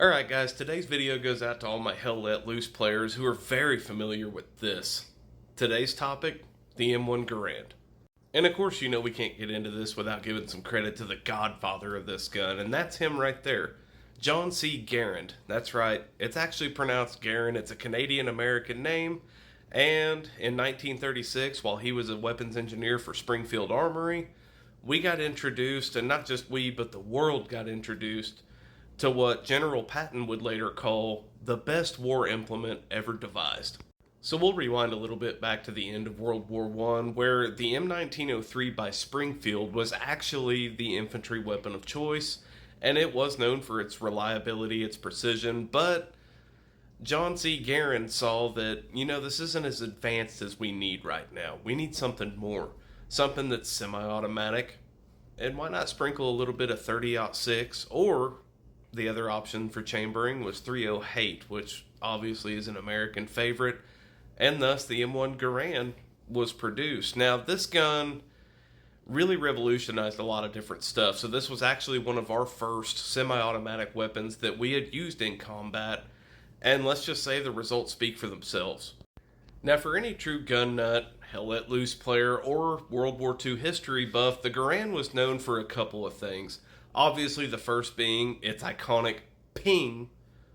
Alright guys, today's video goes out to all my Hell Let Loose players who are very familiar with this. Today's topic, the M1 Garand. And of course you know we can't get into this without giving some credit to the godfather of this gun, and that's him right there. John C. Garand. That's right, it's actually pronounced Garand. It's a Canadian-American name, and in 1936, while he was a weapons engineer for Springfield Armory, we got introduced, and not just we, but the world got introduced to what General Patton would later call the best war implement ever devised. So we'll rewind a little bit back to the end of World War I, where the M1903 by Springfield was actually the infantry weapon of choice, and it was known for its reliability, its precision, but John C. Garand saw that, this isn't as advanced as we need right now. We need something more, something that's semi-automatic, and why not sprinkle a little bit of 30-06, or the other option for chambering was 308, which obviously is an American favorite, and thus the M1 Garand was produced. Now, this gun really revolutionized a lot of different stuff. So this was actually one of our first semi-automatic weapons that we had used in combat, and let's just say the results speak for themselves. Now, for any true gun nut, Hell Let Loose player, or World War II history buff, the Garand was known for a couple of things. Obviously, the first being its iconic ping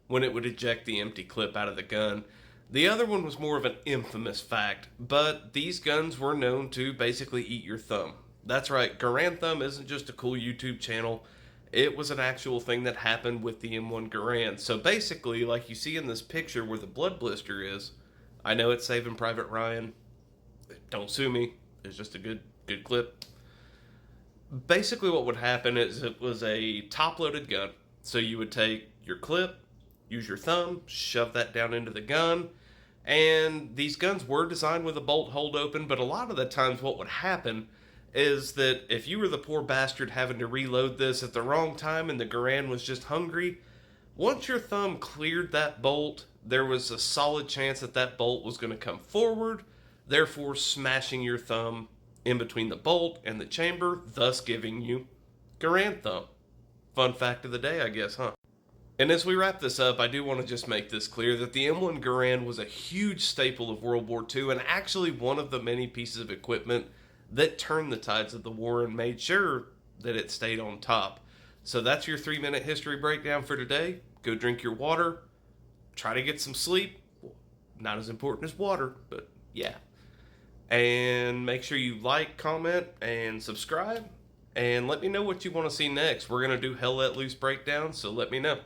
when it would eject the empty clip out of the gun. The other one was more of an infamous fact, but these guns were known to basically eat your thumb. That's right, Garand Thumb isn't just a cool YouTube channel. It was an actual thing that happened with the M1 Garand. So basically, like you see in this picture where the blood blister is, I know it's Saving Private Ryan. Don't sue me. It's just a good clip. Basically what would happen is it was a top-loaded gun. So you would take your clip, use your thumb, shove that down into the gun, and these guns were designed with a bolt hold open, but a lot of the times what would happen is that if you were the poor bastard having to reload this at the wrong time and the Garand was just hungry, once your thumb cleared that bolt, there was a solid chance that that bolt was going to come forward, therefore smashing your thumb in between the bolt and the chamber, thus giving you Garand Thumb. Fun fact of the day, I guess, huh? And as we wrap this up, I do want to just make this clear that the M1 Garand was a huge staple of World War II, and actually one of the many pieces of equipment that turned the tides of the war and made sure that it stayed on top. So that's your 3-minute history breakdown for today. Go drink your water, try to get some sleep. Not as important as water, but yeah. And make sure you like, comment, and subscribe. And let me know what you want to see next. We're going to do Hell Let Loose breakdown, so let me know.